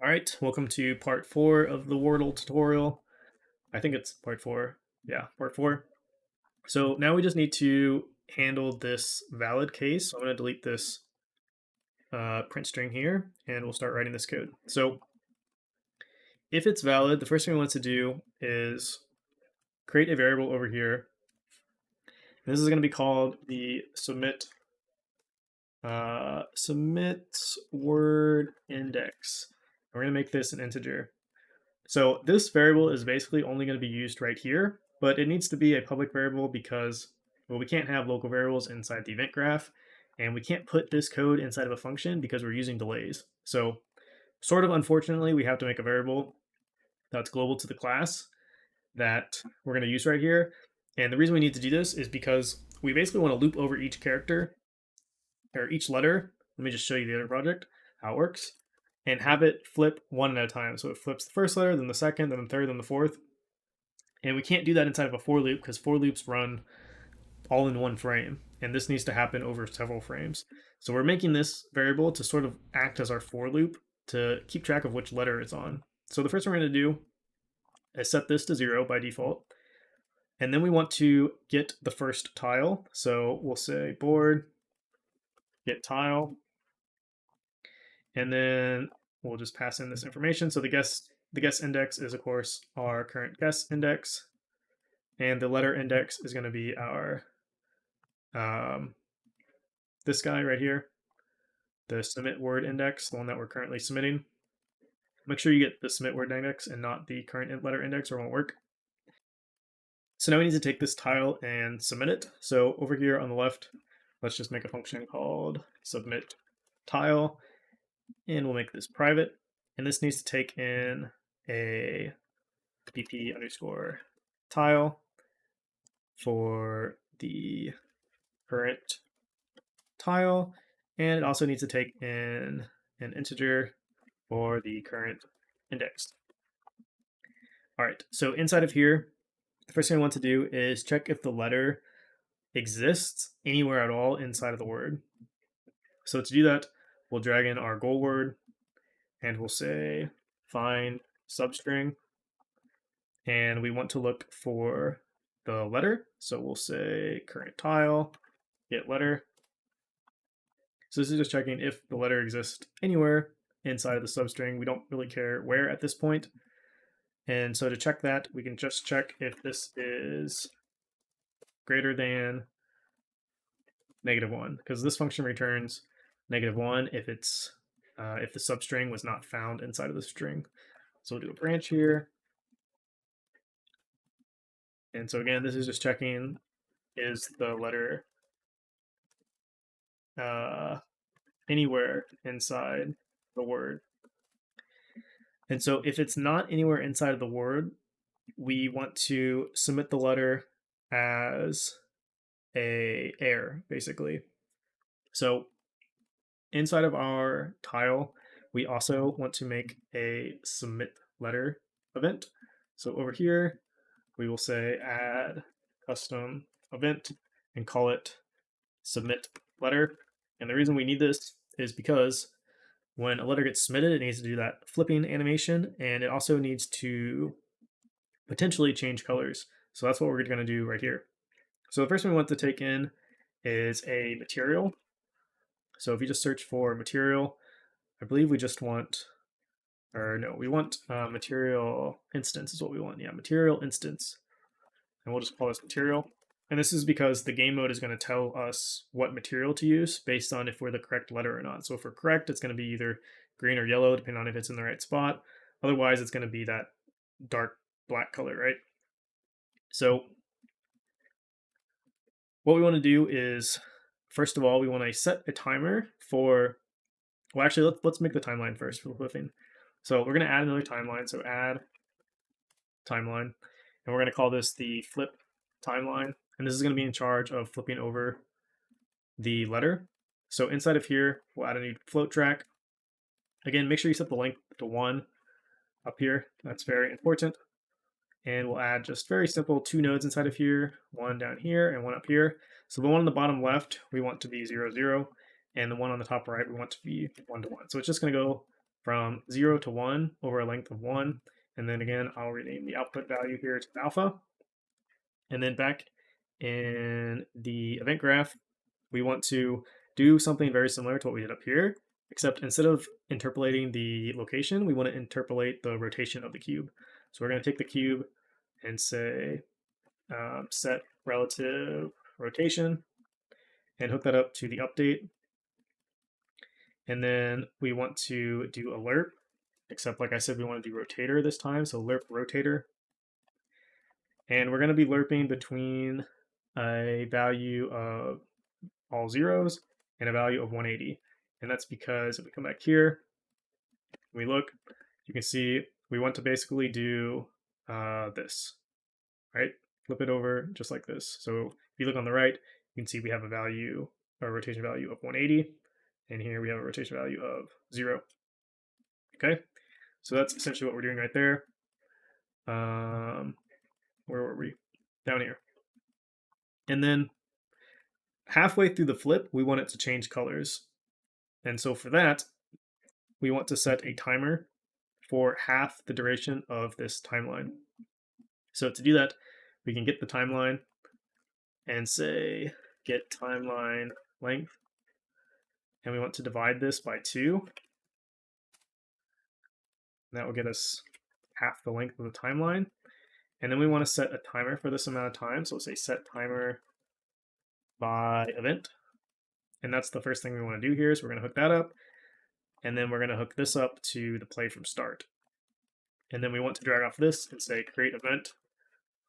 All right, welcome to part 4 of the Wordle tutorial. I think it's part 4. Yeah, part 4. So now we just need to handle this valid case. So I'm going to delete this print string here, and we'll start writing this code. So if it's valid, the first thing we want to do is create a variable over here. And this is going to be called the submit word index. We're going to make this an integer. So this variable is basically only going to be used right here, but it needs to be a public variable because, well, we can't have local variables inside the event graph, and we can't put this code inside of a function because we're using delays. So sort of unfortunately, we have to make a variable that's global to the class that we're going to use right here. And the reason we need to do this is because we basically want to loop over each character or each letter. Let me just show you the other project, how it works, and have it flip one at a time. So it flips the first letter, then the second, then the third, then the fourth. And we can't do that inside of a for loop because for loops run all in one frame. And this needs to happen over several frames. So we're making this variable to sort of act as our for loop to keep track of which letter it's on. So the first thing we're going to do is set this to 0 by default. And then we want to get the first tile. So we'll say board get tile. And then we'll just pass in this information. So the guess index is, of course, our current guess index. And the letter index is going to be our this guy right here, the submit word index, the one that we're currently submitting. Make sure you get the submit word index and not the current letter index or it won't work. So now we need to take this tile and submit it. So over here on the left, let's just make a function called submit tile, and we'll make this private. And this needs to take in a pp underscore tile for the current tile, and it also needs to take in an integer for the current index. All right, so inside of here, the first thing I want to do is check if the letter exists anywhere at all inside of the word. So to do that, we'll drag in our goal word, and we'll say find substring, and we want to look for the letter. So we'll say current tile, get letter. So this is just checking if the letter exists anywhere inside of the substring. We don't really care where at this point. And so to check that, we can just check if this is greater than -1, because this function returns -1 if it's if the substring was not found inside of the string. So we'll do a branch here. And so again, this is just checking is the letter anywhere inside the word. And so if it's not anywhere inside of the word, we want to submit the letter as a error, basically. So inside of our tile, we also want to make a submit letter event. So over here, we will say add custom event and call it submit letter. And the reason we need this is because when a letter gets submitted, it needs to do that flipping animation, and it also needs to potentially change colors. So that's what we're going to do right here. So the first thing we want to take in is a material. So if you just search for material, I believe we just want, or no, we want material instance is what we want. Yeah, material instance. And we'll just call this material. And this is because the game mode is going to tell us what material to use based on if we're the correct letter or not. So if we're correct, it's going to be either green or yellow, depending on if it's in the right spot. Otherwise, it's going to be that dark black color, right? So what we want to do is, first of all, we want to set a timer for, well, actually, let's make the timeline first for the flipping. So we're going to add another timeline. So add timeline, and we're going to call this the flip timeline. And this is going to be in charge of flipping over the letter. So inside of here, we'll add a new float track. Again, make sure you set the length to 1 up here. That's very important. And we'll add just very simple 2 nodes inside of here, 1 down here and 1 up here. So the one on the bottom left, we want to be 0, 0. And the one on the top right, we want to be 1 to 1. So it's just going to go from 0 to 1 over a length of 1. And then again, I'll rename the output value here to alpha. And then back in the event graph, we want to do something very similar to what we did up here, except instead of interpolating the location, we want to interpolate the rotation of the cube. So we're going to take the cube and say set relative rotation and hook that up to the update. And then we want to do a lerp, except like I said, we want to do rotator this time. So lerp rotator. And we're going to be lerping between a value of all zeros and a value of 180. And that's because if we come back here, we look, you can see we want to basically do this, right? Flip it over just like this. So if you look on the right, you can see we have a value, a rotation value of 180. And here we have a rotation value of 0. Okay, so that's essentially what we're doing right there. Where were we? Down here. And then halfway through the flip, we want it to change colors. And so for that, we want to set a timer for half the duration of this timeline. So to do that, we can get the timeline and say get timeline length. And we want to divide this by 2. And that will get us half the length of the timeline. And then we want to set a timer for this amount of time. So we'll say set timer by event. And that's the first thing we want to do here. So we're going to hook that up. And then we're going to hook this up to the play from start. And then we want to drag off this and say create event,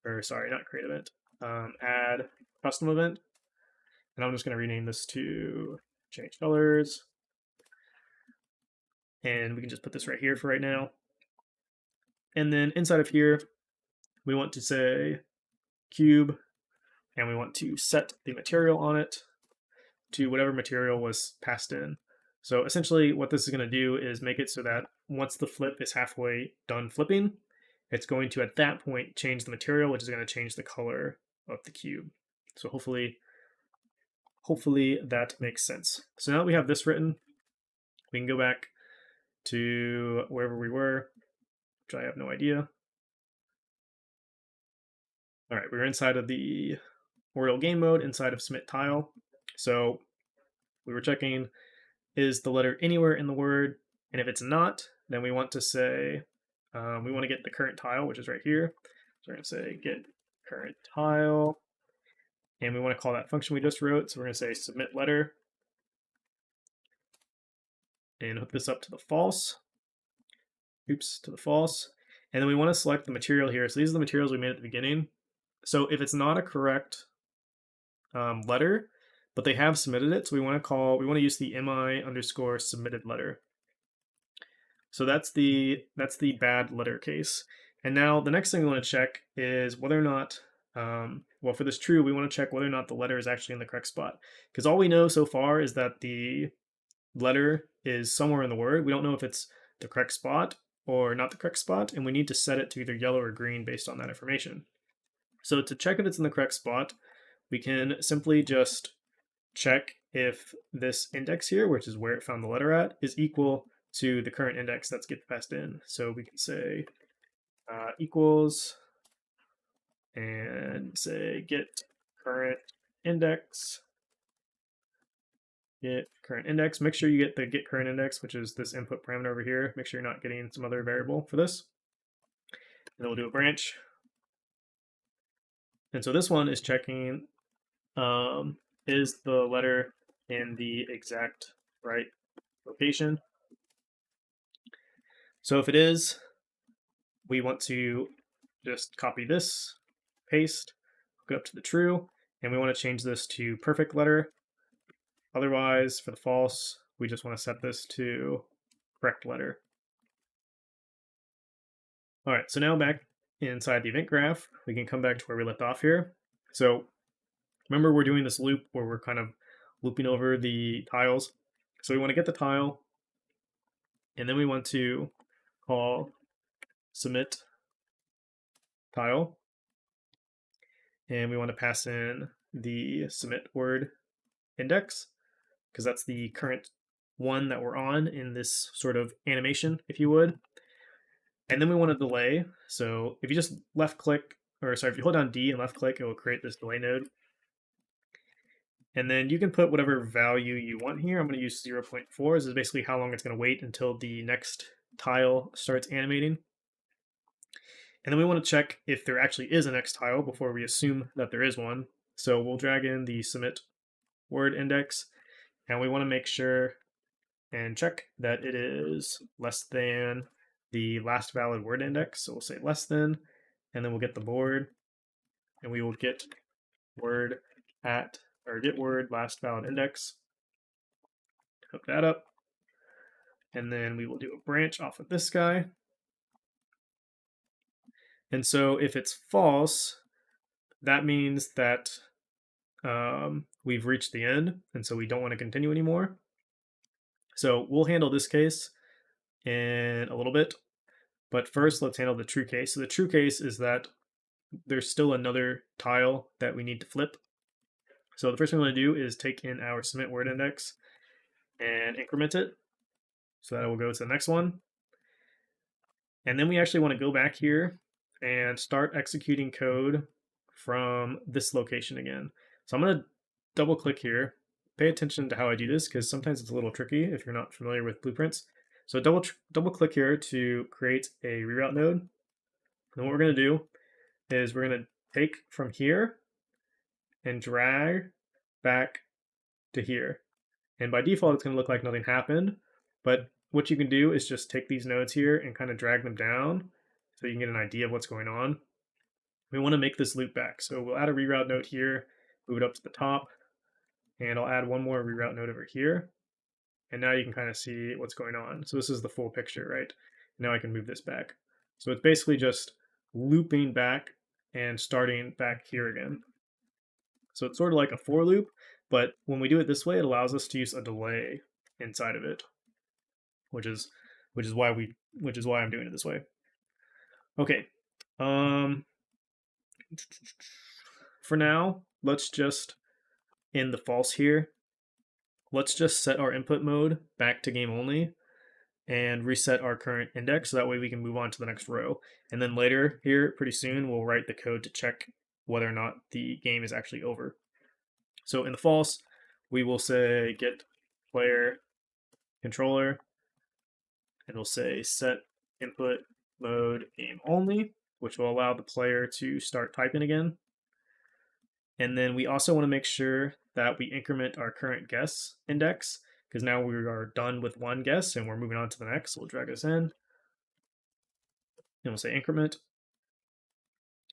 or sorry, not create event, add custom event. And I'm just going to rename this to change colors. And we can just put this right here for right now. And then inside of here, we want to say cube, and we want to set the material on it to whatever material was passed in. So essentially what this is going to do is make it so that once the flip is halfway done flipping, it's going to at that point change the material, which is going to change the color of the cube. So hopefully that makes sense. So now that we have this written, we can go back to wherever we were, which I have no idea. All right, we're inside of the Wordle game mode, inside of submit tile. So we were checking, is the letter anywhere in the word? And if it's not, then we want to say, we want to get the current tile, which is right here. So we're going to say get current tile. And we want to call that function we just wrote. So we're going to say submit letter. And hook this up to the false. Oops, to the false. And then we want to select the material here. So these are the materials we made at the beginning. So if it's not a correct letter, but they have submitted it, so we want to use the mi underscore submitted letter. So that's the bad letter case. And now the next thing we want to check is whether or not, well, for this true, we want to check whether or not the letter is actually in the correct spot. Because all we know so far is that the letter is somewhere in the word. We don't know if it's the correct spot or not the correct spot, and we need to set it to either yellow or green based on that information. So to check if it's in the correct spot, we can simply just check if this index here, which is where it found the letter at, is equal to the current index that's get passed in. So we can say equals and say get current index. Get current index. Make sure you get the get current index, which is this input parameter over here. Make sure you're not getting some other variable for this. And then we'll do a branch. And so this one is checking is the letter in the exact right location. So if it is, we want to just copy this, paste, hook it up to the true, and we want to change this to perfect letter. Otherwise, for the false, we just want to set this to correct letter. All right, so now back inside the event graph, we can come back to where we left off here. So remember, we're doing this loop where we're kind of looping over the tiles. So we want to get the tile, and then we want to call submit tile, and we want to pass in the submit word index, because that's the current one that we're on in this sort of animation, if you would. And then we want a delay. So if you just left click, or sorry, if you hold down D and left click, it will create this delay node. And then you can put whatever value you want here. I'm going to use 0.4. This is basically how long it's going to wait until the next tile starts animating. And then we want to check if there actually is a next tile before we assume that there is one. So we'll drag in the submit word index, and we want to make sure and check that it is less than the last valid word index. So we'll say less than, and then we'll get the board, and we will get word at, or get word last valid index. Hook that up. And then we will do a branch off of this guy. And so if it's false, that means that we've reached the end, and so we don't want to continue anymore. So we'll handle this case in a little bit, but first let's handle the true case. So the true case is that there's still another tile that we need to flip. So the first thing we want to do is take in our submit word index and increment it. So that will go to the next one. And then we actually want to go back here and start executing code from this location again. So I'm going to double click here. Pay attention to how I do this because sometimes it's a little tricky if you're not familiar with blueprints. So double click here to create a reroute node. And what we're going to do is we're going to take from here and drag back to here. And by default, it's going to look like nothing happened. But what you can do is just take these nodes here and kind of drag them down so you can get an idea of what's going on. We want to make this loop back. So we'll add a reroute node here, move it up to the top, and I'll add one more reroute node over here. And now you can kind of see what's going on. So this is the full picture, right? Now I can move this back. So it's basically just looping back and starting back here again. So it's sort of like a for loop, but when we do it this way, it allows us to use a delay inside of it, which is why I'm doing it this way. Okay. For now, let's just in the false here, let's just set our input mode back to game only and reset our current index so that way we can move on to the next row. And then later here, pretty soon, we'll write the code to check whether or not the game is actually over. So in the false, we will say get player controller, and we'll say set input mode game only, which will allow the player to start typing again. And then we also want to make sure that we increment our current guess index, because now we are done with one guess and we're moving on to the next. So we'll drag this in, and we'll say increment.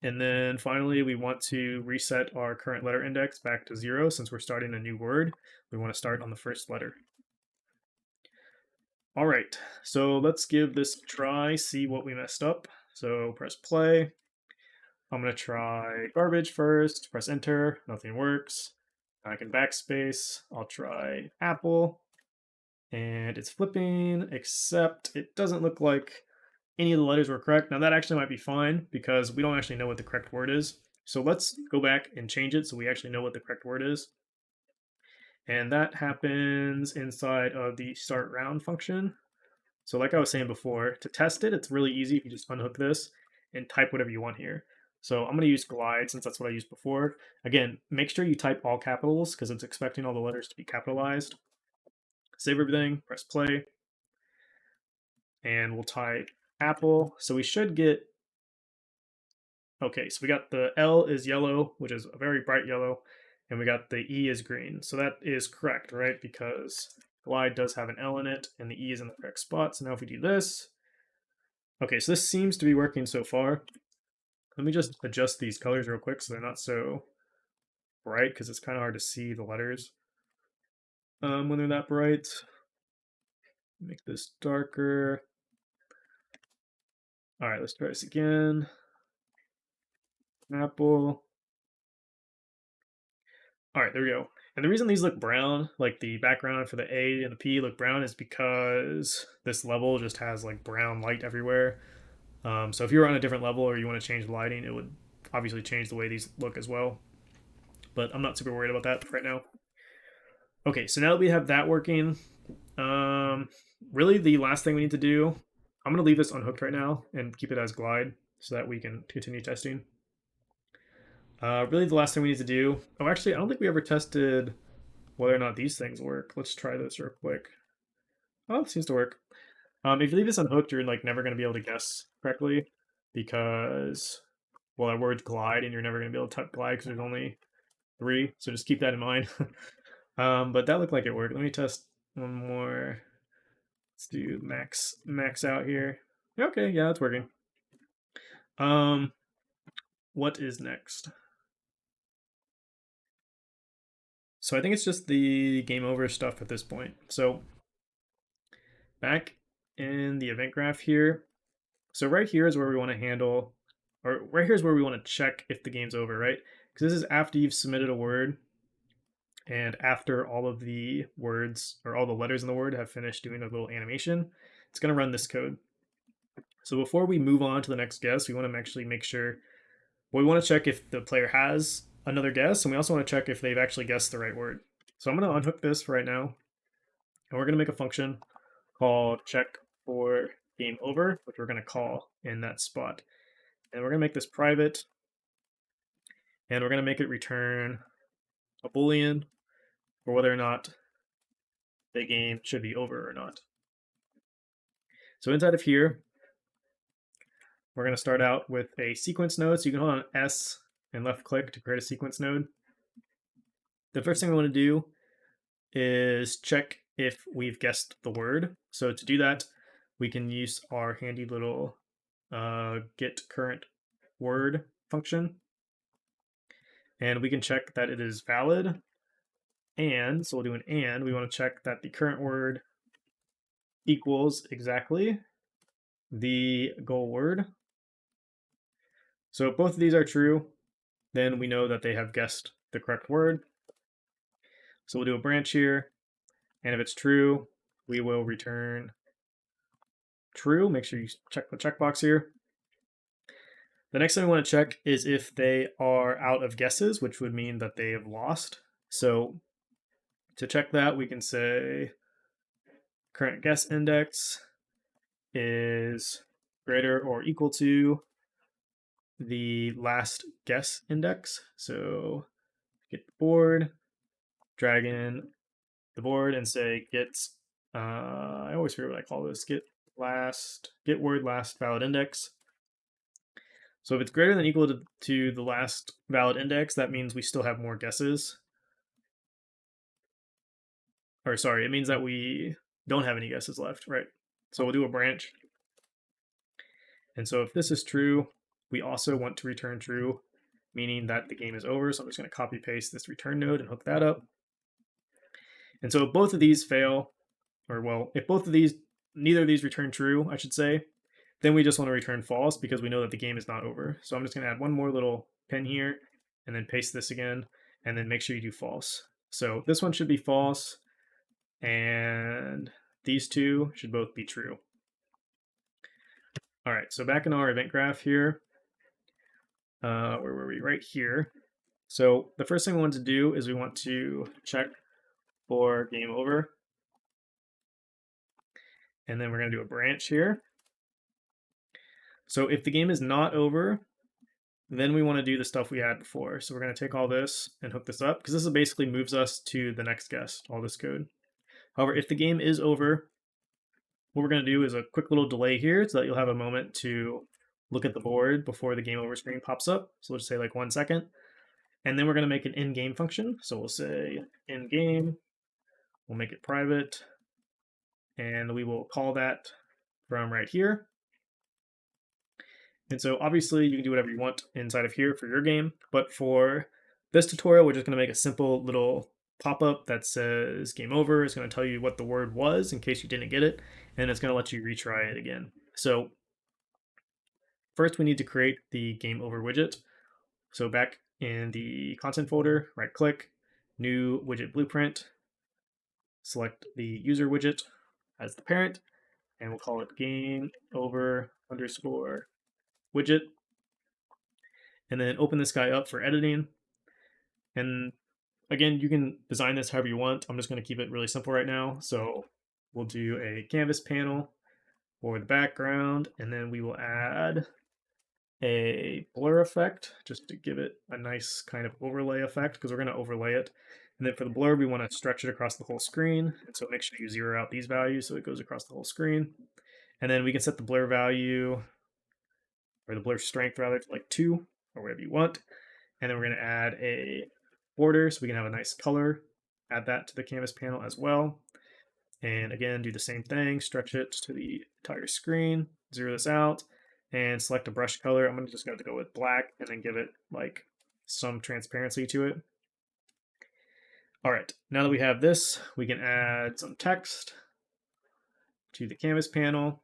And then finally, we want to reset our current letter index back to 0 since we're starting a new word. We want to start on the first letter. All right, so let's give this a try, see what we messed up. So press play. I'm going to try garbage first, press enter, nothing works. I can backspace, I'll try apple, and it's flipping, except it doesn't look like any of the letters were correct. Now that actually might be fine because we don't actually know what the correct word is. So let's go back and change it so we actually know what the correct word is. And that happens inside of the start round function. So like I was saying before, to test it, it's really easy if you just unhook this and type whatever you want here. So I'm going to use glide since that's what I used before. Again, make sure you type all capitals because it's expecting all the letters to be capitalized. Save everything, press play, and we'll type apple. So we should get, okay, so we got the L is yellow, which is a very bright yellow, and we got the E is green. So that is correct, right? Because glide does have an L in it, and the E is in the correct spot. So now if we do this, okay, so this seems to be working so far. Let me just adjust these colors real quick so they're not so bright, because it's kind of hard to see the letters when they're that bright. Make this darker. All right, let's try this again. Apple. All right, there we go. And the reason these look brown, like the background for the A and the P look brown, is because this level just has like brown light everywhere. So if you're on a different level or you want to change the lighting, it would obviously change the way these look as well. But I'm not super worried about that right now. Okay, so now that we have that working, Really, the last thing we need to do, I'm going to leave this unhooked right now and keep it as glide so that we can continue testing. Really, the last thing we need to do. Oh, actually, I don't think we ever tested whether or not these things work. Let's try this real quick. Oh, it seems to work. If you leave this unhooked, you're like never going to be able to guess correctly because, well, our words glide, and you're never going to be able to type glide because there's only 3. So just keep that in mind. But that looked like it worked. Let me test one more. Let's do max out here. Okay, yeah, it's working. Um, what is next? So I think it's just the game over stuff at this point. So back in the event graph here. So right here is where we want to handle, or right here is where we want to check if the game's over, right? Because this is after you've submitted a word and after all of the words or all the letters in the word have finished doing a little animation, it's going to run this code. So before we move on to the next guess, we want to actually make sure, well, we want to check if the player has another guess, and we also want to check if they've actually guessed the right word. So I'm going to unhook this for right now, and we're going to make a function called check for game over, which we're going to call in that spot. And we're going to make this private, and we're going to make it return a boolean for whether or not the game should be over or not. So inside of here, we're going to start out with a sequence node. So you can hold on S and left click to create a sequence node. The first thing we want to do is check if we've guessed the word. So to do that, we can use our handy little get current word function. And we can check that it is valid. And so we'll do an and. We want to check that the current word equals exactly the goal word. So if both of these are true, then we know that they have guessed the correct word. So we'll do a branch here. And if it's true, we will return true. Make sure you check the checkbox here. The next thing we want to check is if they are out of guesses, which would mean that they have lost. So to check that, we can say current guess index is greater or equal to the last guess index. So get the board, drag in the board, and say get. I always forget what I call this. Get word last valid index. So if it's greater than equal to the last valid index, that means we still have more guesses. Or sorry, it means that we don't have any guesses left, right? So we'll do a branch. And so if this is true, we also want to return true, meaning that the game is over. So I'm just going to copy paste this return node and hook that up. And so if both of these fail, or well, if both of these, neither of these return true, I should say, then we just want to return false because we know that the game is not over. So I'm just going to add one more little pin here and then paste this again and then make sure you do false. So this one should be false and these two should both be true. All right, so back in our event graph here, where were we? Right here. So the first thing we want to do is we want to check for game over. And then we're going to do a branch here. So if the game is not over, then we want to do the stuff we had before. So we're going to take all this and hook this up because this basically moves us to the next guess, all this code. However, if the game is over, what we're going to do is a quick little delay here so that you'll have a moment to look at the board before the game over screen pops up. So we'll just say like 1 second. And then we're going to make an in-game function. So we'll say in-game, we'll make it private, and we will call that from right here. And so obviously you can do whatever you want inside of here for your game, but for this tutorial, we're just going to make a simple little pop-up that says game over. It's going to tell you what the word was in case you didn't get it, and it's going to let you retry it again. So first we need to create the game over widget. So back in the content folder, right click, new widget blueprint, select the user widget as the parent, and we'll call it game over underscore widget, and then open this guy up for editing. And again, you can design this however you want. I'm just going to keep it really simple right now. So we'll do a canvas panel for the background, and then we will add a blur effect just to give it a nice kind of overlay effect because we're going to overlay it. And then for the blur, we want to stretch it across the whole screen. And so make sure you zero out these values so it goes across the whole screen. And then we can set the blur value, or the blur strength rather, to like 2 or whatever you want. And then we're going to add a border so we can have a nice color. Add that to the canvas panel as well. And again, do the same thing, stretch it to the entire screen, zero this out, and select a brush color. I'm just going to go with black and then give it like some transparency to it. All right, now that we have this, we can add some text to the canvas panel.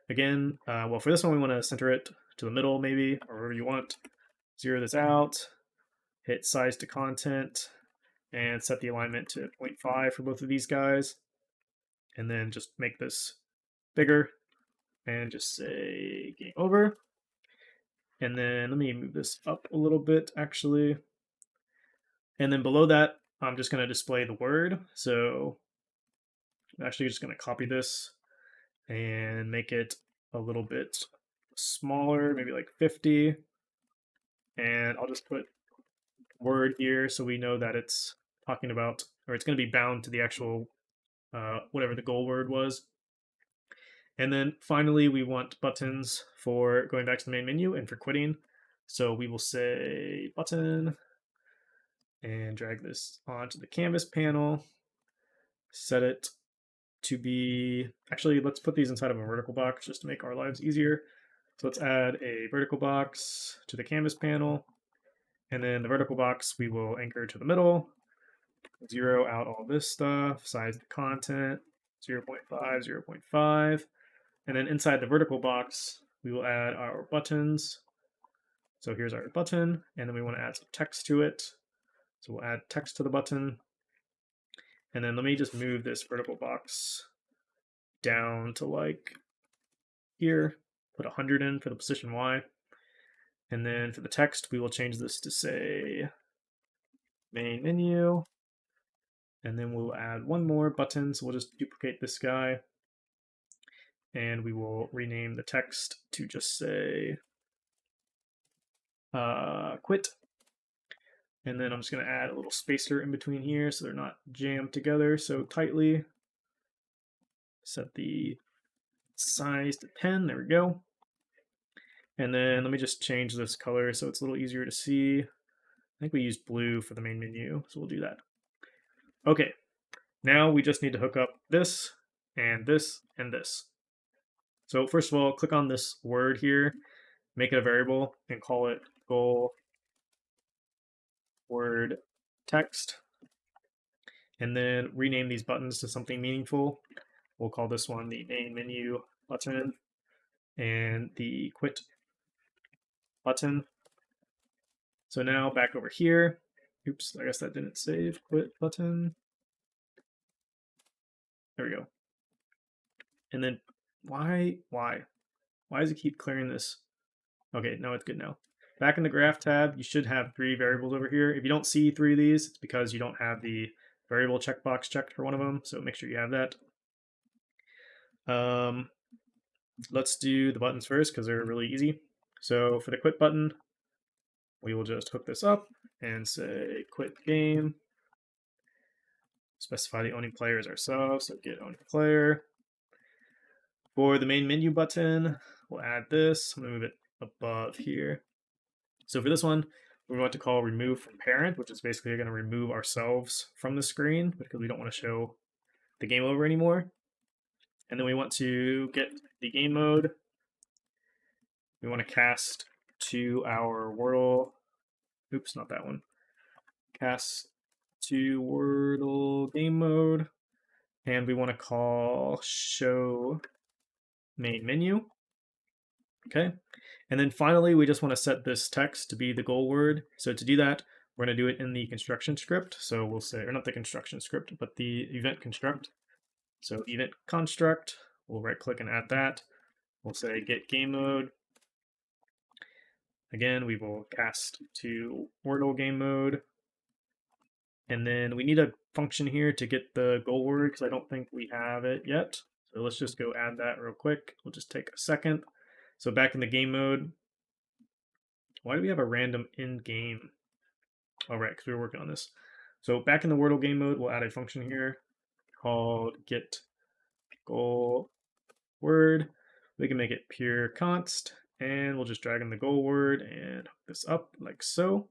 Again, well, for this one, we want to center it to the middle maybe, or wherever you want. Zero this out, hit size to content, and set the alignment to 0.5 for both of these guys. And then just make this bigger and just say game over. And then let me move this up a little bit actually. And then below that, I'm just going to display the word. So I'm actually just going to copy this and make it a little bit smaller, maybe like 50. And I'll just put word here so we know that it's talking about, or it's going to be bound to the actual whatever the goal word was. And then finally, we want buttons for going back to the main menu and for quitting. So we will say button and drag this onto the canvas panel, set it to be, actually, let's put these inside of a vertical box just to make our lives easier. So let's add a vertical box to the canvas panel. And then the vertical box we will anchor to the middle, zero out all this stuff, size the content, 0.5, 0.5. And then inside the vertical box, we will add our buttons. So here's our button, and then we want to add some text to it. So we'll add text to the button. And then let me just move this vertical box down to like here, put 100 in for the position Y. And then for the text, we will change this to say main menu. And then we'll add one more button. So we'll just duplicate this guy. And we will rename the text to just say quit. And then I'm just going to add a little spacer in between here so they're not jammed together so tightly. Set the size to 10. There we go. And then let me just change this color so it's a little easier to see. I think we used blue for the main menu, so we'll do that. Okay, now we just need to hook up this and this and this. So first of all, click on this word here, make it a variable, and call it goal word text. And then rename these buttons to something meaningful. We'll call this one the main menu button and the quit button. So now back over here, oops, I guess that didn't save, quit button. There we go. And then why does it keep clearing this? Okay, no, it's good now. Back in the graph tab, you should have 3 variables over here. If you don't see 3 of these, it's because you don't have the variable checkbox checked for one of them, so make sure you have that. Let's do the buttons first because they're really easy. So for the quit button, we will just hook this up and say quit game. Specify the owning player as ourselves, so get owning player. For the main menu button, we'll add this. I'm going to move it above here. So for this one, we want to call remove from parent, which is basically going to remove ourselves from the screen because we don't want to show the game over anymore. And then we want to get the game mode. We want to cast to our Wordle. Oops, not that one. Cast to Wordle game mode. And we want to call show main menu. Okay. And then finally, we just want to set this text to be the goal word. So to do that, we're going to do it in the construction script. So we'll say, or not the construction script, but the event construct. So event construct, we'll right click and add that. We'll say get game mode. Again, we will cast to Wordle game mode. And then we need a function here to get the goal word because I don't think we have it yet. So let's just go add that real quick. We'll just take a second. So back in the game mode, why do we have a random in game? All right, because we were working on this. So back in the Wordle game mode, we'll add a function here called get goal word. We can make it pure const, and we'll just drag in the goal word and hook this up like so.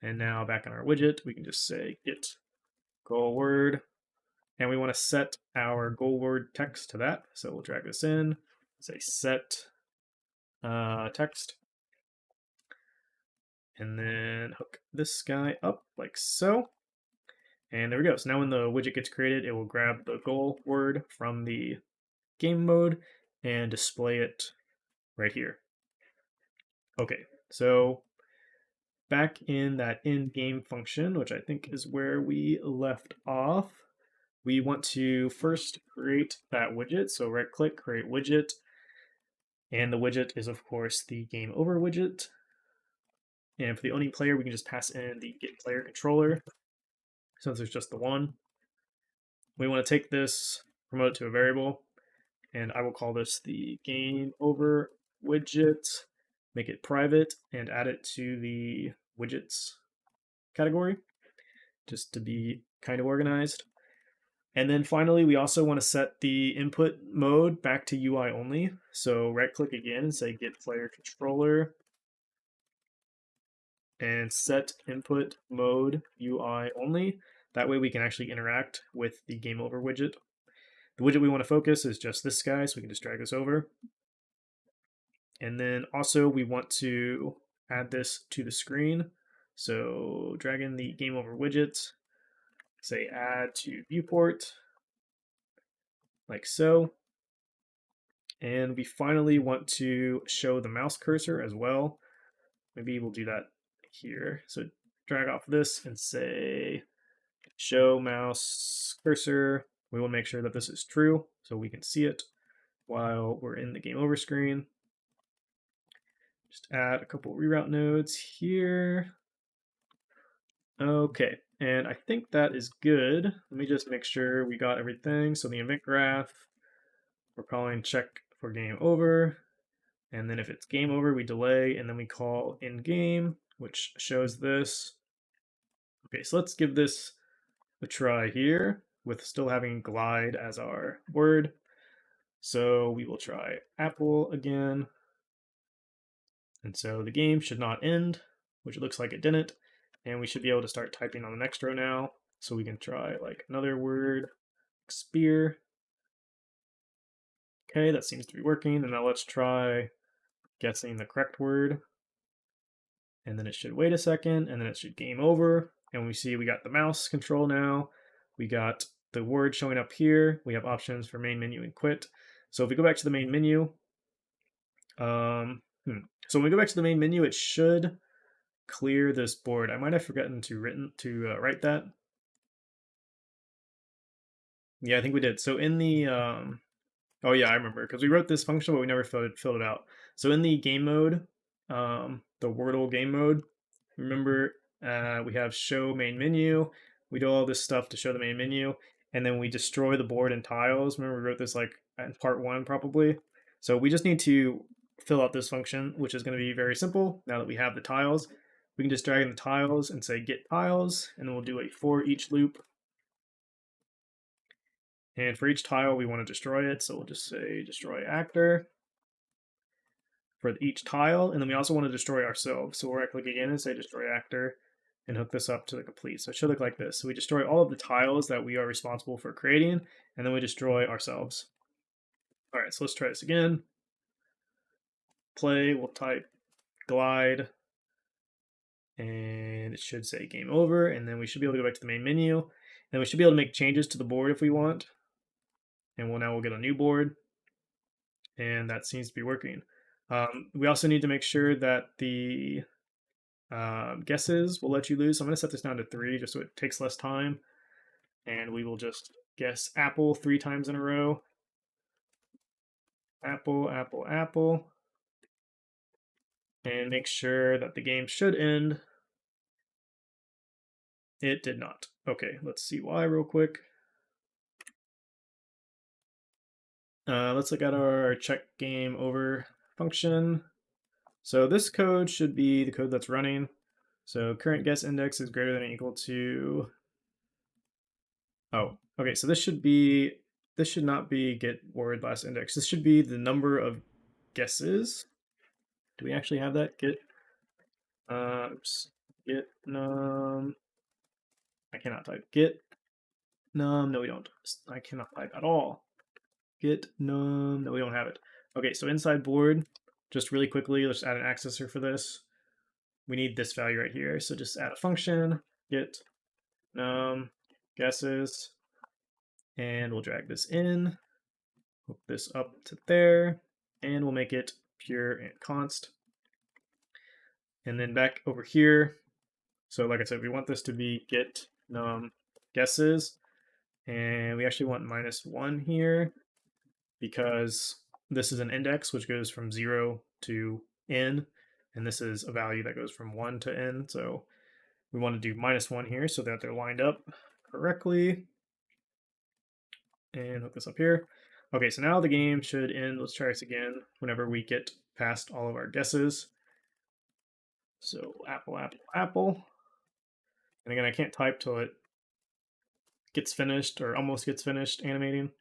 And now back in our widget, we can just say get goal word, and we want to set our goal word text to that. So we'll drag this in, say set text, and then hook this guy up like so. And there we go. So now when the widget gets created, it will grab the goal word from the game mode and display it right here. Okay, so back in that in-game function, which I think is where we left off, we want to first create that widget. So right click, create widget. And the widget is of course the game over widget. And for the owning player, we can just pass in the get player controller since there's just the one. We want to take this, promote it to a variable, and I will call this the game over widget, make it private, and add it to the widgets category, just to be kind of organized. And then finally, we also want to set the input mode back to UI only. So right click again and say get player controller and set input mode UI only. That way we can actually interact with the game over widget. The widget we want to focus is just this guy, so we can just drag this over. And then also we want to add this to the screen. So drag in the game over widget, say add to viewport, like so. And we finally want to show the mouse cursor as well. Maybe we'll do that here. So drag off this and say show mouse cursor. We want to make sure that this is true so we can see it while we're in the game over screen. Just add a couple reroute nodes here. Okay, and I think that is good. Let me just make sure we got everything. So the event graph, we're calling check for game over. And then if it's game over, we delay, and then we call in game, which shows this. Okay, so let's give this a try here with still having glide as our word. So we will try apple again. And so the game should not end, which it looks like it didn't. And we should be able to start typing on the next row now. So we can try like another word, spear. Okay, that seems to be working. And now let's try guessing the correct word. And then it should wait a second, and then it should game over. And we see we got the mouse control now. We got the word showing up here. We have options for main menu and quit. So if we go back to the main menu, so when we go back to the main menu, it should clear this board. I might have forgotten to write that. Yeah, I think we did. So in the oh yeah, I remember because we wrote this function, but we never filled it out. So in the game mode, the Wordle game mode, remember we have show main menu. We do all this stuff to show the main menu, and then we destroy the board and tiles. Remember we wrote this like in part 1 probably. So we just need to fill out this function, which is going to be very simple now that we have the tiles. We can just drag in the tiles and say get tiles, and then we'll do a for each loop. And for each tile, we want to destroy it. So we'll just say destroy actor for each tile. And then we also want to destroy ourselves. So we'll right click again and say destroy actor and hook this up to the complete. So it should look like this. So we destroy all of the tiles that we are responsible for creating, and then we destroy ourselves. All right, so let's try this again. Play, we'll type glide, and it should say game over. And then we should be able to go back to the main menu. And then we should be able to make changes to the board if we want. And we'll get a new board, and that seems to be working. We also need to make sure that the guesses will let you lose. So I'm going to set this down to 3 just so it takes less time. And we will just guess apple 3 times in a row. Apple, apple, apple. And make sure that the game should end. It did not. Okay, let's see why real quick. Let's look at our check game over function. So this code should be the code that's running. So current guess index is greater than or equal to. Oh, okay. So this should not be get word last index. This should be the number of guesses. Do we actually have that? Oops. Get num. I cannot type. Get num. No, we don't. I cannot type at all. Get num. No, we don't have it. Okay, so inside board, just really quickly, let's add an accessor for this. We need this value right here. So just add a function, get num guesses, and we'll drag this in, hook this up to there, and we'll make it pure and const. And then back over here, so like I said, we want this to be get num guesses, and we actually want -1 here because this is an index which goes from 0 to n, and this is a value that goes from 1 to n. So we want to do -1 here so that they're lined up correctly. And hook this up here. Okay, so now the game should end. Let's try this again whenever we get past all of our guesses. So apple, apple, apple. And again, I can't type till it gets finished or almost gets finished animating.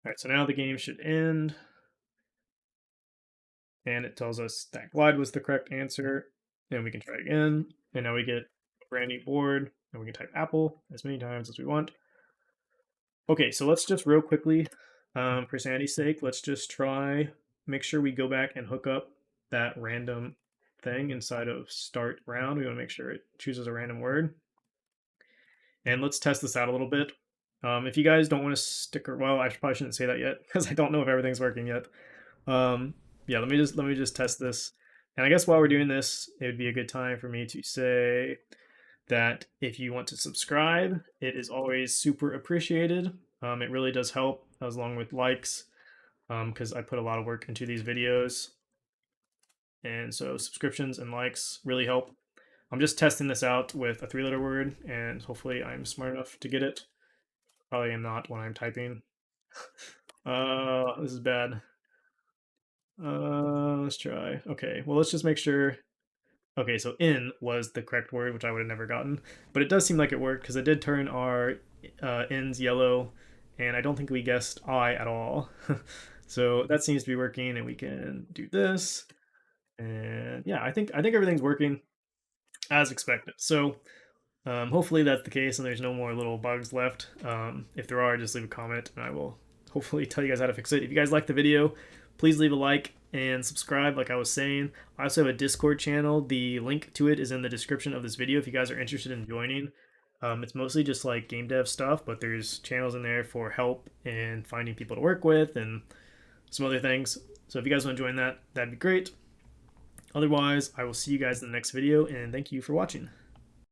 All right, so now the game should end. And it tells us that glide was the correct answer. And we can try again. And now we get a brand new board. And we can type apple as many times as we want. Okay, so let's just real quickly, for sanity's sake, let's just try, make sure we go back and hook up that random thing inside of start round. We want to make sure it chooses a random word. And let's test this out a little bit. If you guys don't want to stick, well, I probably shouldn't say that yet because I don't know if everything's working yet. Yeah, let me just test this. And I guess while we're doing this, it would be a good time for me to say that if you want to subscribe, it is always super appreciated. It really does help, as long with likes, because I put a lot of work into these videos. And so subscriptions and likes really help. I'm just testing this out with a 3-letter word, and hopefully I'm smart enough to get it. Probably am not when I'm typing. This is bad. Let's try. Okay, well, let's just make sure. Okay, so in was the correct word, which I would have never gotten. But it does seem like it worked because it did turn our ends yellow, and I don't think we guessed I at all. So that seems to be working, and we can do this. And yeah, I think everything's working as expected. So hopefully that's the case, and there's no more little bugs left. If there are, just leave a comment, and I will hopefully tell you guys how to fix it. If you guys like the video, please leave a like and subscribe, like I was saying. I also have a Discord channel. The link to it is in the description of this video if you guys are interested in joining. It's mostly just like game dev stuff, but there's channels in there for help and finding people to work with and some other things. So if you guys want to join that, that'd be great. Otherwise, I will see you guys in the next video, and thank you for watching.